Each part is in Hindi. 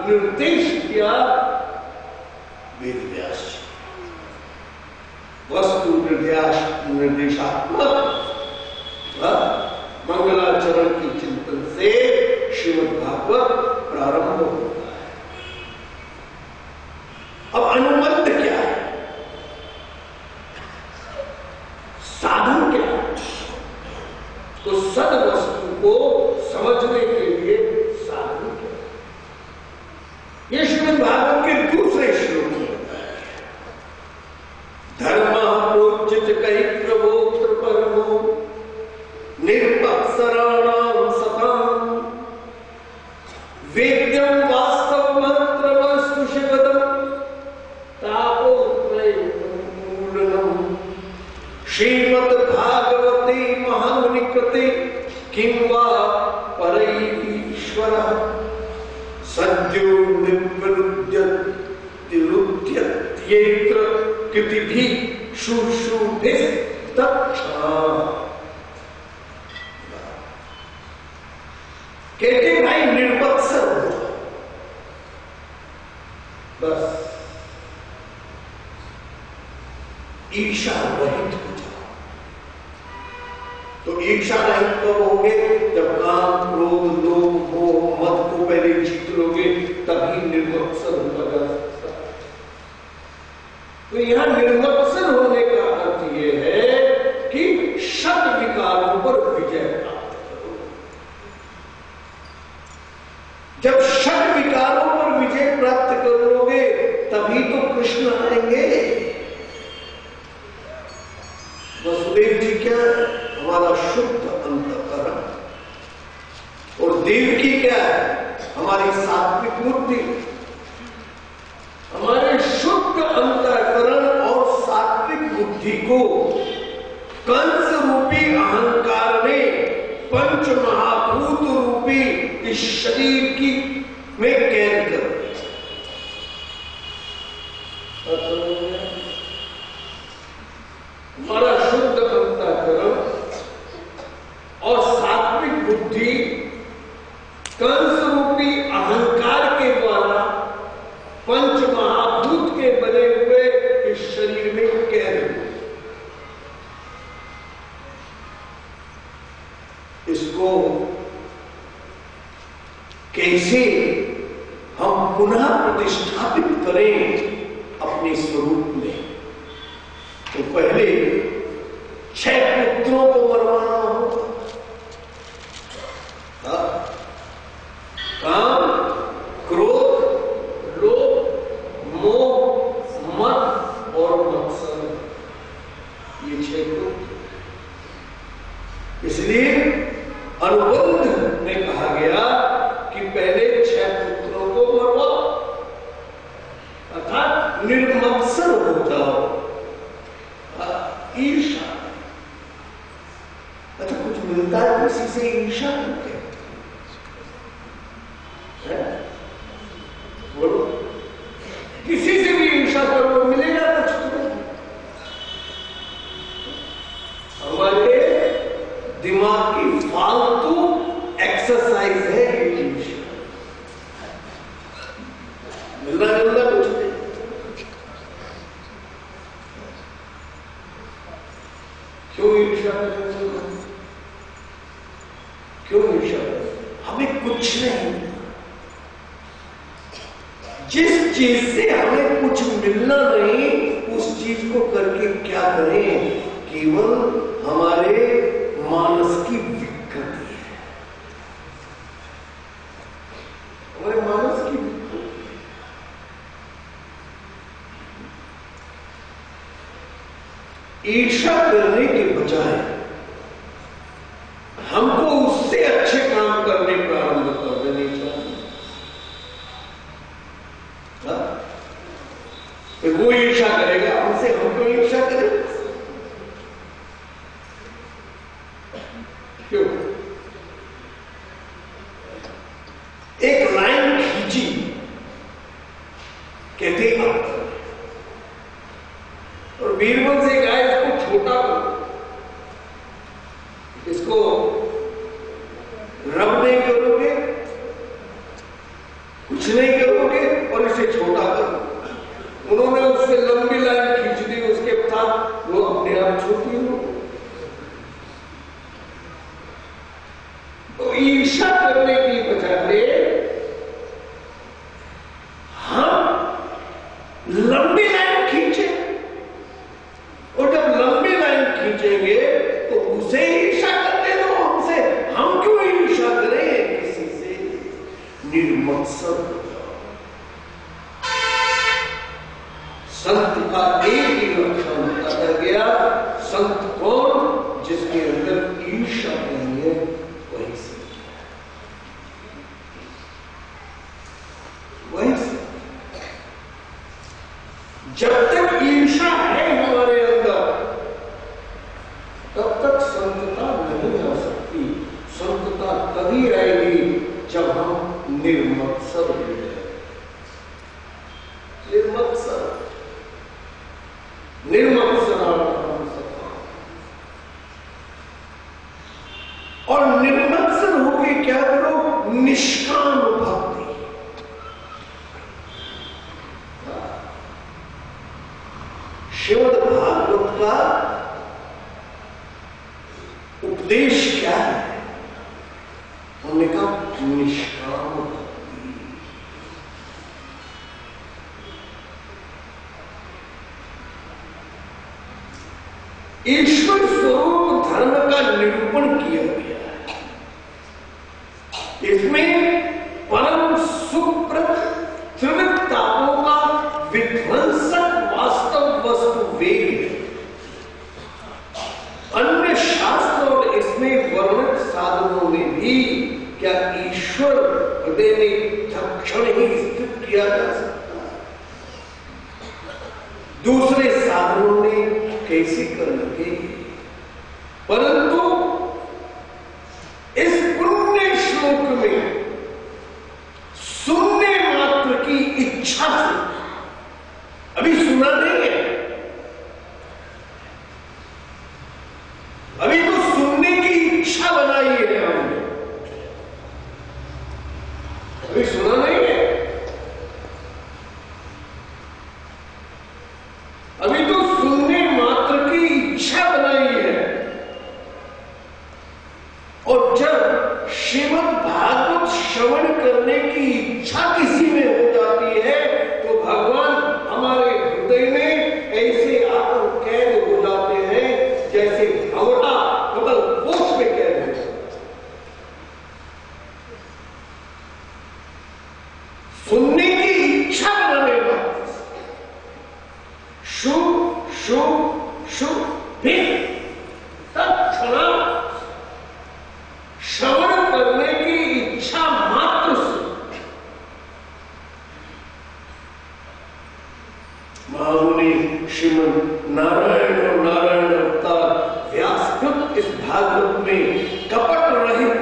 निर्देश किया वेद व्यास जी। वस्तु निर्देशात्मक मंगलाचरण के चिंतन से श्रीमद् भागवत प्रारंभ होता है। अब अनुबंध क्या है, साधन क्या है, तो सद वस्तु को समझने के लिए साधन क्या है, ये श्रीमद् भागवत के दूसरे श्लोक में बताया है। धर्म प्रोचित कही प्रभोत्र परमो निर्मत्सराणाम सताम वेद्यम वास्तव मंत्र वस्तु शिवदम तापोत्रयमूलनम श्रीमद् भागवते महामुनि कृते किं वा परैश्वरः सद्यो निवृद्यत्येत्र कृतिभिः शुश्रूभिस्तत्क्षणाः। कहते भाई निर्वत्सर हो, बस ईर्षा रहित हो जाओ। तो ईर्षा रहित कब होगे, जब काम क्रोध लोभ मोह मद को पहले जीत लोगे, तभी निर्वत्सर होगा जा सकता है। तो यहां निर्वत्सर होने का अर्थ यह है कि शत विकारों पर विजय प्राप्त करो। जब शत विकारों पर विजय प्राप्त कर लोगे तभी तो कृष्ण आएंगे। वसुदेव जी क्या है, हमारा शुद्ध अंतःकरण, और देवकी क्या है, हमारी सात्विक बुद्धि। हमारे शुद्ध अंतःकरण और सात्विक बुद्धि को कंस रूपी अहंकार ने पंच महाभूत रूपी इस शरीर की में कैद कर दिया। हमारा शुद्ध अंतःकरण और सात्विक बुद्धि कंस रूपी अहंकार के द्वारा पंच महाभूत के बने हुए इस शरीर में कैद हुए। इसको कैसे हम पुनः प्रतिष्ठापित करें अपने स्वरूप में, तो पहले 6 पुत्रों को मरवाना होगा। काम क्रोध लोभ मोह मद और मत्सर, ये 6 पुत्र। इसलिए अनुबंध में कहा गया कि पहले 6 पुत्रों को मरवाओ, अर्थात निर्मत्सर हो जाओ। ईर्षा, अच्छा कुछ मिलता है किसी से ईर्षा करते हैं, बोलो, किसी से भी ईर्षा करो मिलेगा कुछ तुम्हें? हमारे दिमाग की फालतू एक्सरसाइज है ये ईर्षा। मिलना जुलना कुछ नहीं। क्यों ईर्षा करें? क्यों ईर्षा करें? हमें कुछ नहीं, जिस चीज से हमें कुछ मिलना नहीं उस चीज को करके क्या करें? केवल हमारे मानस की विकृति है, हमारे मानस की विकृति। ईर्षा करने के बजाय हमको उससे अच्छे काम करने प्रारंभ कर देने चाहिए। वो ईर्षा करेगा हमसे, हम क्यों ईर्षा करें? क्यों? एक लाइन खींची, कहते और बीरबल से कहा इसको छोटा करो, इसको रब नहीं करोगे, कुछ नहीं करोगे, उसे छोटा कर। उन्होंने उससे लंबी लाइन खींच दी, उसके बाद वो अपने आप छोटी हो। तो ईर्ष्या करने की बजाय हम लंबी लाइन खींचे, और जब लंबी लाइन खींचेंगे तो उसे ईर्ष्या करने दो हमसे। हम क्यों ईर्ष्या करें किसी से? निर्मत्सर। संत का एक ही लक्षण बताया गया, संत कौन? जिसके अंदर ईर्ष्या नहीं है, वही संत है, वही संत। जब तक ईर्ष्या है हमारे अंदर, तब तक संतता नहीं आ सकती। संतता तभी आएगी जब हम निर्मत्सर हो जाए। निर्मत्सर, और निर्मत्सर होके क्या करो? निष्काम भक्ति। श्रीमद् भागवत का उपदेश क्या है? उन्होंने कहा निष्काम भक्ति। ईश्वर स्वरूप धर्म का निरूपण किया गया है। इसमें परम सुप्रत त्रिविध तापों का विध्वंसक वास्तव वस्तु वेग है। अन्य शास्त्र और इसमें वर्णित साधनों में भी क्या ईश्वर हृदय में तत्क्षण ही स्थित किया जा सकता है? दूसरे साधनों ने कैसे कर लगे? परंतु इस पुण्य श्लोक में सुनने मात्र की इच्छा से, अभी सुना नहीं है, अभी तो सुनने की इच्छा बनाई है हमने, अभी सुना नहीं है, अभी तो सुनने मात्र की इच्छा बनाई है। और जब श्रीमद् भागवत श्रवण करने की इच्छा किसी में हो जाती है तो भगवान हमारे हृदय में ऐसे आकर कैद हो जाते हैं जैसे भंवरा कमल कोश में कैद हो जाता है। सुनने की इच्छा बनाने वाले शु शु शु फिर तत्क्षण श्रवण करने की इच्छा मात्र से महामुनि श्रीमद् नारायण और नारायण अवतार व्यासकृत इस भागवत में कपट रहित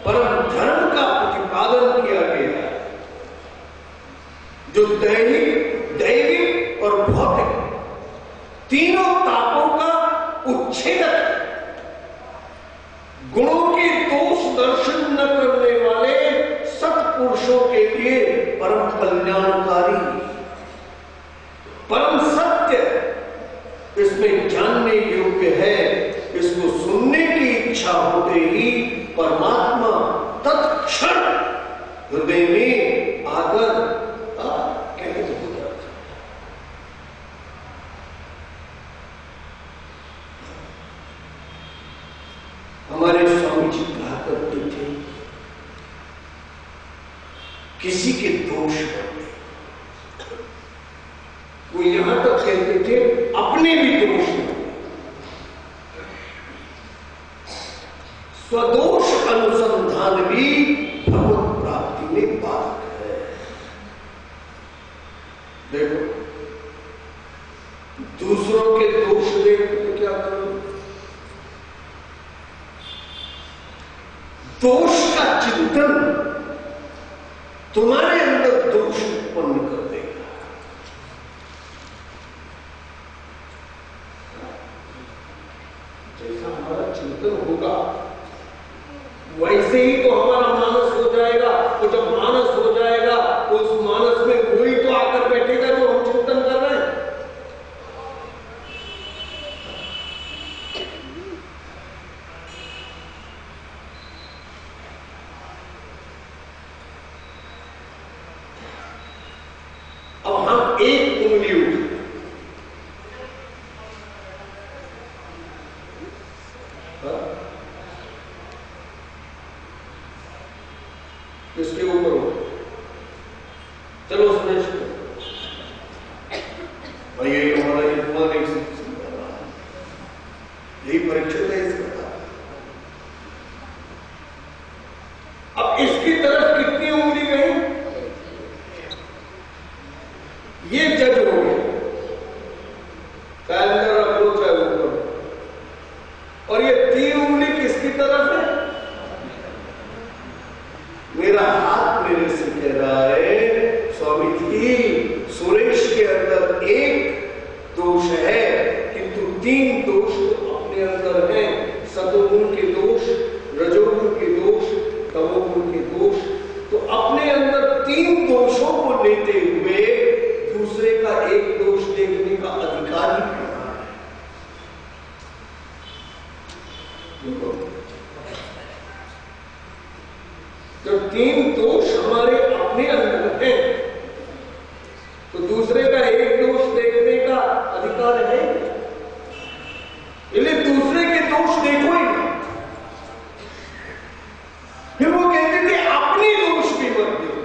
परम धर्म का प्रतिपादन किया गया है, जो दैहिक, दैविक और भौतिक तीनों तापों का उच्छेदक है। गुणों के दोष दर्शन न करने वाले सत्पुरुषों के लिए परम कल्याणकारी, परम सत्य, इसमें जानने योग्य है। इसको सुनने की इच्छा होते ही परमात्मा तत्क्षण हृदय में आकर कैद हो जाता है। हमारे स्वामी जी कहा करते थे, किसी के दोष करते, वो यहां तक कहते थे अपने भी दोष नहीं। स्वदोष अनुसंधान भी भगवत प्राप्ति में बाधक है। देखो, दूसरों के दोष देख तो क्या करो? दोष का चिंतन तुम्हारे अंदर दोष उत्पन्न कर देगा। जैसा हमारा चिंतन होगा वैसे ही तो हमारा मानस हो जाएगा, और जब मानस हो जाएगा तो उस मानस में वही तो उंगली उठी। किसके ऊपर हो? चलो सुरेश भाई, यही हमारा युवा एक यही परीक्षित है इसका। अब इसकी तरफ कितनी उंगली गई? ये जज हो गया, कैलेंडर अप्रोच है ऊपर, और ये 3 उंगली किसकी तरफ है? मेरा हाथ मेरे से कह रहा है स्वामी जी, सुरेश के अंदर एक दोष है, किंतु 3 दोष अपने अंदर हैं। सतोगुण के दोष, रजोगुण के दोष, तमोगुण के दोष। तो अपने अंदर 3 दोषों को लेते हुए दूसरे का एक दोष देखने का अधिकार ही कहां है? जब 3 दोष हमारे अपने अंदर हैं, तो दूसरे का एक दोष देखने का अधिकार है? इसलिए दूसरे के दोष देखो ही नहीं। फिर वो कहते थे अपने दोष भी मत देखो।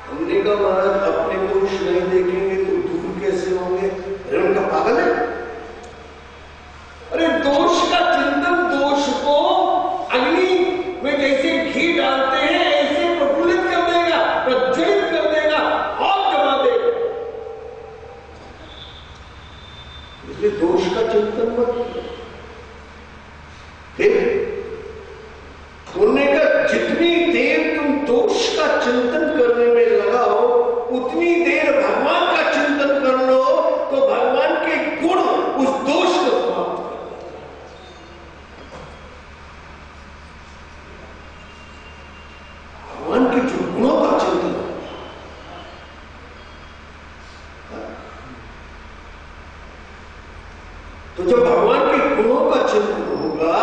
हमने कहा महाराज अपने दोष नहीं देखेंगे तो दूर कैसे होंगे? अरे उनका पागल है। अरे दोष का चिंतन, दोष को अग्नि में जैसे घी डालते हैं ऐसे प्रफुल्लित कर देगा, प्रज्वलित कर देगा और जमा देगा। इसलिए दोष का चिंतन मत करो। फिर उन्होंने कहा जितनी देर तुम दोष का चिंतन करने में लगाओ, उतनी देर भगवान का चिंतन कर लो, तो भगवान के गुण उस दोष को समाप्त कर देते। भगवान के जो गुणों का चिंतन हो, तो जब भगवान के गुणों का चिंतन होगा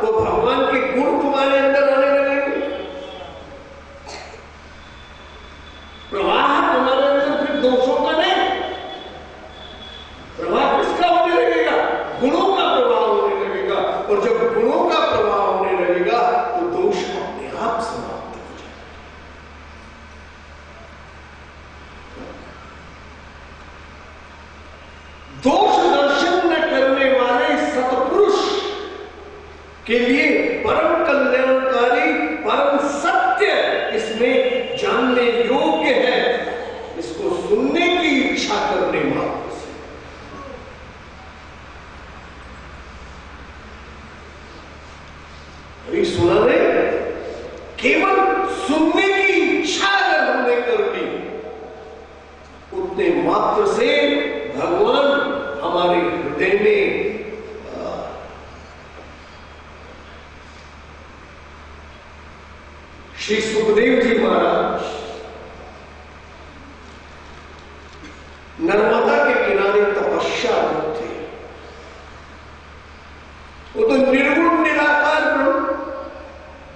तो भगवान के गुण तुम्हारे अंदर आने लगेंगे। प्रवाह तुम्हारे अंदर फिर दोषों का नहीं, प्रवाह किसका होने लगेगा? गुणों का प्रवाह होने लगेगा। और जब गुणों का प्रवाह होने लगेगा तो दोष अपने आप समाप्त हो जाएगा। दोष दर्शन न करने वाले सत्पुरुष के लिए परम कल्याणकारी, परम सत्य इसमें जानने योग्य है। इसको सुनने की इच्छा करने मात्र से। अभी सुना नहीं, केवल सुनने की इच्छा अगर हमने कर ली, उतने मात्र से भगवान हमारे हृदय में श्री सुखदेव जी महाराज नर्मदा के किनारे तपस्या थे। वो तो निर्गुण निराकार ब्रह्म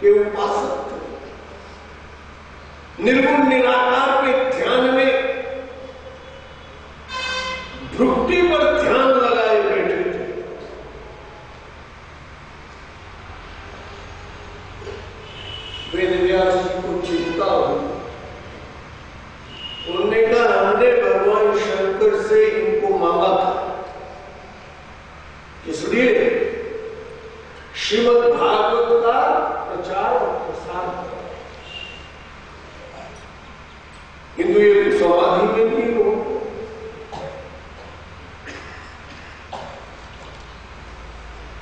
के उपासक थे। निर्गुण निराकार के ध्यान में भ्रुकुटी पर ध्यान लगाए बैठे थे। वेदव्यास जी को चिंता हुई। उन्होंने कहा हमने भगवान शंकर से इनको मांगा था, इसलिए श्रीमद् भागवत का प्रचार और प्रसार करो, किंतु ये समाधि में नहीं हो।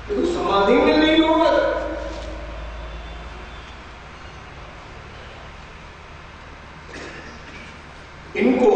तो समाधि में नहीं होगा। इनको